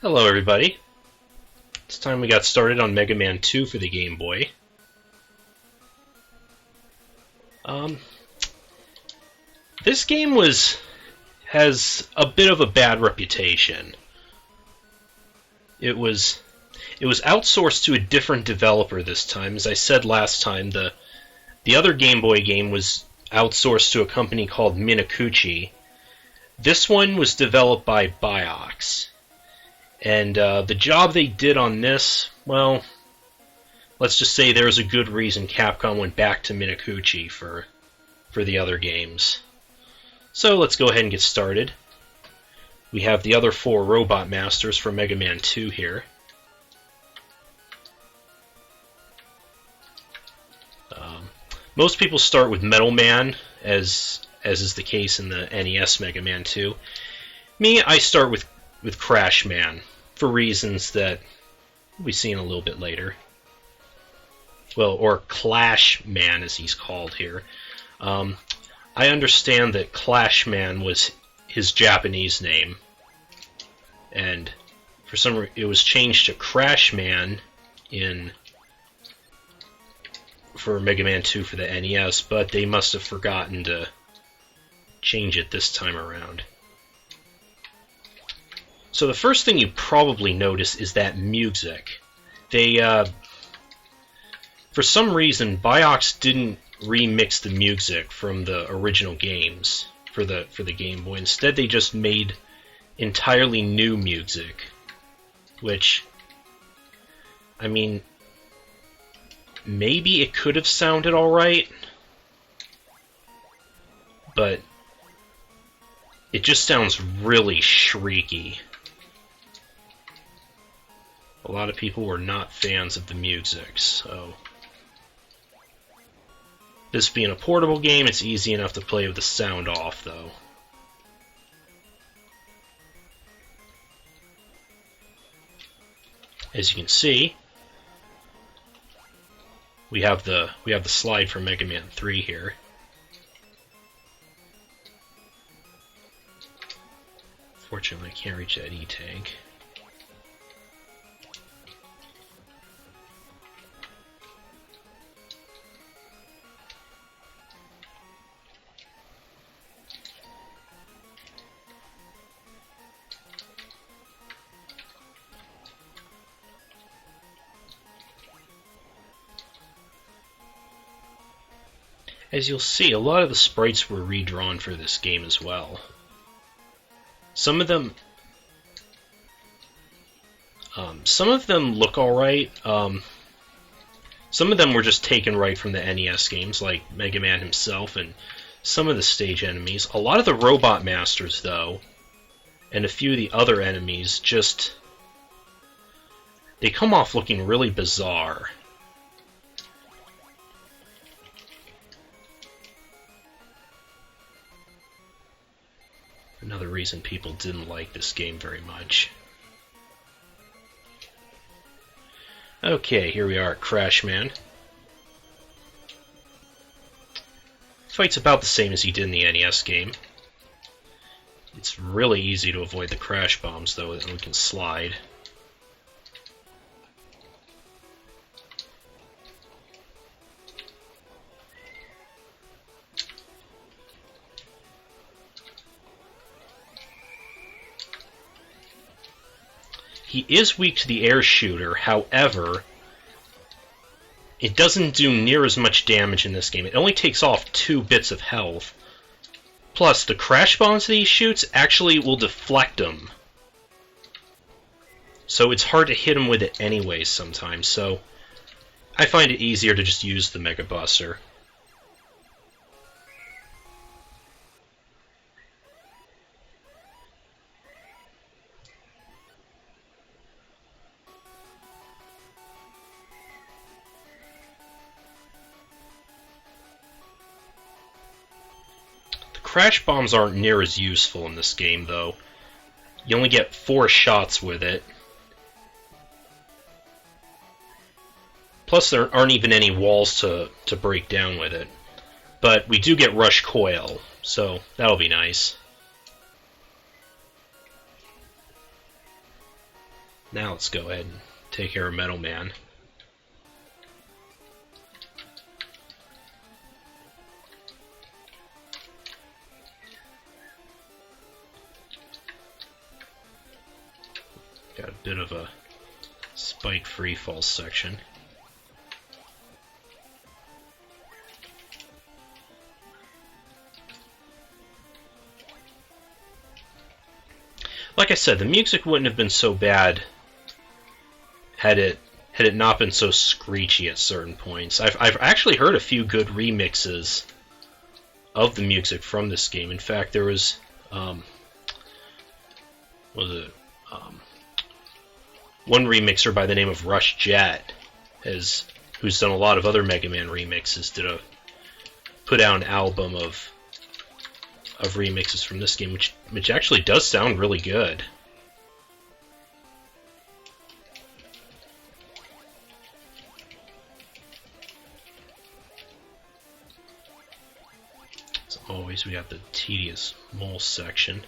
Hello everybody. It's time we got started on Megaman 2 for the Game Boy. This game has a bit of a bad reputation. It was outsourced to a different developer this time. As I said last time, the other Game Boy game was outsourced to a company called Minakuchi. This one was developed by Biox. And the job they did on this, well, let's just say there was a good reason Capcom went back to Minakuchi for the other games. So let's go ahead and get started. We have the other four Robot Masters for Mega Man 2 here. Most people start with Metal Man, as is the case in the NES Mega Man 2. Me, I start with Crash Man, for reasons that we'll be seeing a little bit later. Well, or Clash Man, as he's called here. I understand that Clash Man was his Japanese name, and for some reason it was changed to Crash Man for Mega Man 2 for the NES, but they must have forgotten to change it this time around. So the first thing you probably notice is that music. They, for some reason, Biox didn't remix the music from the original games for the Game Boy. Instead, they just made entirely new music, which, I mean, maybe it could have sounded alright, but it just sounds really shrieky. A lot of people were not fans of the music, so this being a portable game, it's easy enough to play with the sound off, though. As you can see, we have the slide for Mega Man 3 here. Fortunately, I can't reach that E-tank. As you'll see, a lot of the sprites were redrawn for this game as well. Some of them look alright. Some of them were just taken right from the NES games, like Mega Man himself and some of the stage enemies. A lot of the Robot Masters, though, and a few of the other enemies, they come off looking really bizarre. Another reason people didn't like this game very much. Okay, here we are at Crash Man. Fight's about the same as he did in the NES game. It's really easy to avoid the crash bombs, though, and we can slide. He is weak to the air shooter, however, it doesn't do near as much damage in this game. It only takes off 2 bits of health. Plus, the crash bombs that he shoots actually will deflect him. So it's hard to hit him with it anyways sometimes, so I find it easier to just use the Mega Buster. Crash bombs aren't near as useful in this game, though. You only get 4 shots with it. Plus, there aren't even any walls to break down with it. But we do get Rush Coil, so that'll be nice. Now let's go ahead and take care of Metal Man. Got a bit of a spike free fall section. Like I said, the music wouldn't have been so bad had it not been so screechy at certain points. I've actually heard a few good remixes of the music from this game. In fact, there was one remixer by the name of Rush Jet, who's done a lot of other Mega Man remixes, put out an album of remixes from this game, which actually does sound really good. As always, we got the tedious mole section.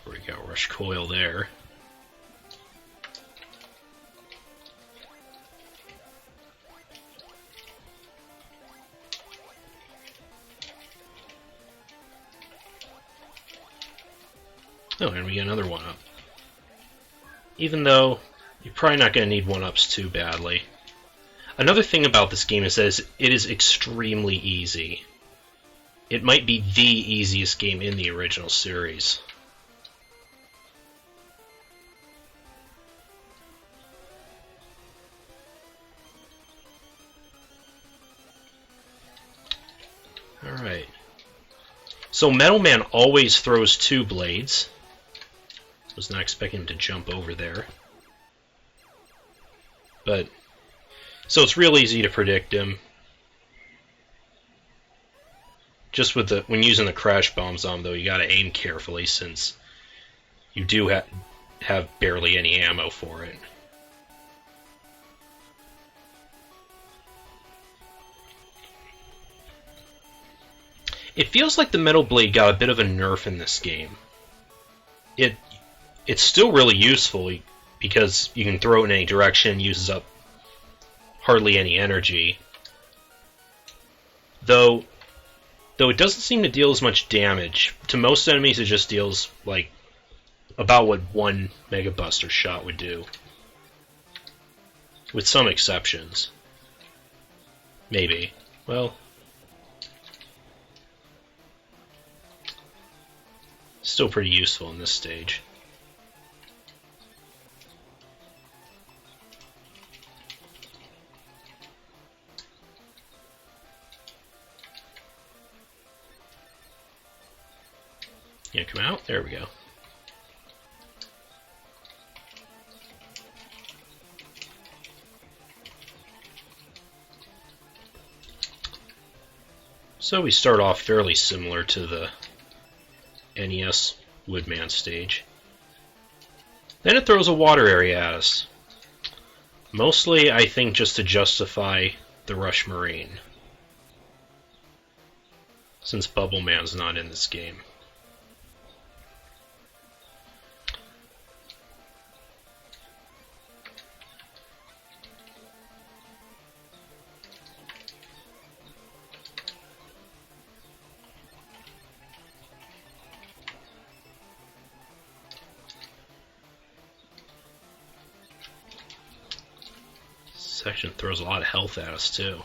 Break out Rush Coil there. Oh, and we get another 1-up. Even though you're probably not going to need 1-ups too badly. Another thing about this game is that it is extremely easy. It might be the easiest game in the original series. Alright. So Metal Man always throws 2 blades. Was not expecting him to jump over there. But so it's real easy to predict him. Just with when using the crash bombs on him, though, you gotta aim carefully since you do have barely any ammo for it. It feels like the Metal Blade got a bit of a nerf in this game. It's still really useful because you can throw it in any direction, uses up hardly any energy. Though it doesn't seem to deal as much damage. To most enemies, it just deals like about what one Mega Buster shot would do. With some exceptions. Maybe. Well, still pretty useful in this stage. Yeah, come out. There we go. So we start off fairly similar to the NES Woodman stage. Then it throws a water area at us. Mostly, I think, just to justify the Rush Marine. Since Bubble Man's not in this game. Section throws a lot of health at us, too.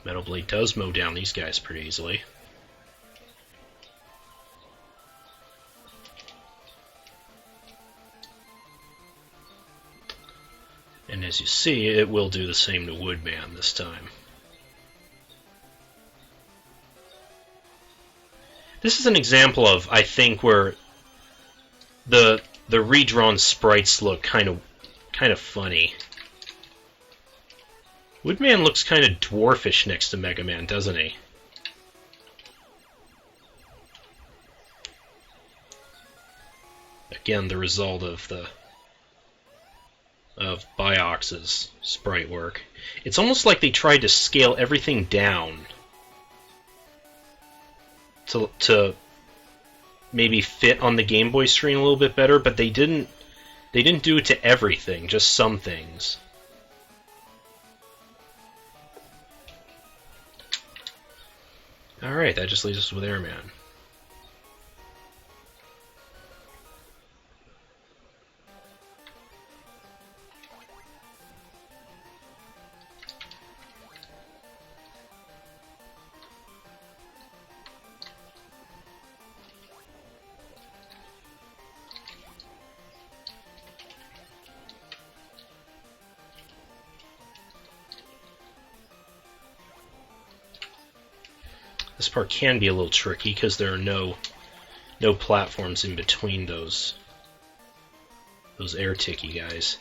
Metal Blade does mow down these guys pretty easily. And as you see, it will do the same to Woodman this time. This is an example of, I think, where the redrawn sprites look kind of funny. Woodman looks kind of dwarfish next to Megaman, doesn't he? Again, the result of Biox's sprite work. It's almost like they tried to scale everything down to maybe fit on the Game Boy screen a little bit better, but they didn't do it to everything, just some things. Alright, that just leaves us with Airman. This part can be a little tricky because there are no platforms in between those air ticky guys.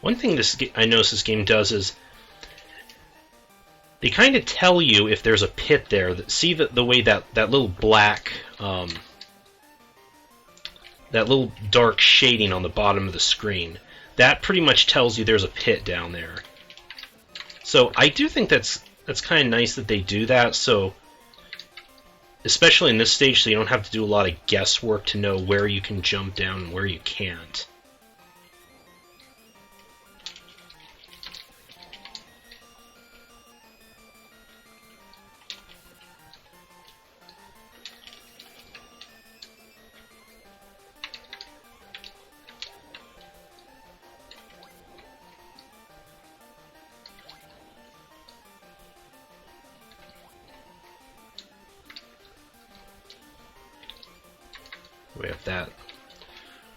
One thing I notice this game does is they kind of tell you if there's a pit there. See the way that little black, that little dark shading on the bottom of the screen. That pretty much tells you there's a pit down there. So I do think that's kind of nice that they do that. So especially in this stage, so you don't have to do a lot of guesswork to know where you can jump down and where you can't.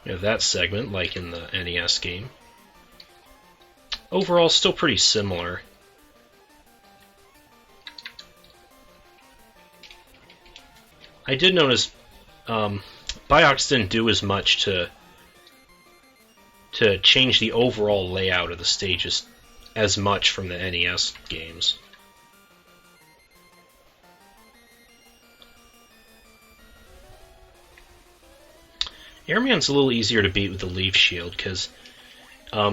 We have that segment, like in the NES game. Overall, still pretty similar. I did notice Biox didn't do as much to change the overall layout of the stages as much from the NES games. Airman's a little easier to beat with the leaf shield, because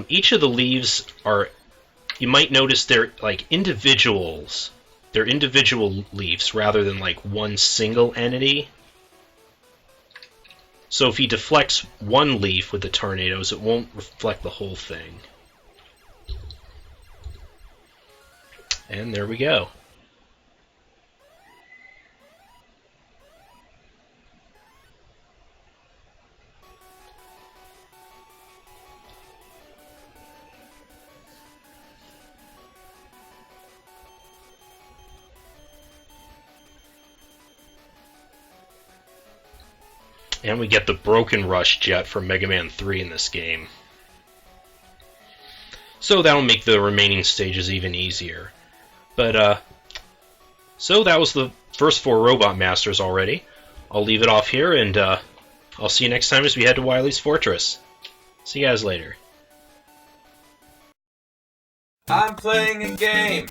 each of the leaves are, you might notice they're like individuals. They're individual leaves rather than like one single entity. So if he deflects one leaf with the tornadoes, it won't reflect the whole thing. And there we go. And we get the Broken Rush jet from Mega Man 3 in this game. So that'll make the remaining stages even easier. But, so that was the first 4 Robot Masters already. I'll leave it off here, and I'll see you next time as we head to Wily's Fortress. See you guys later. I'm playing a game.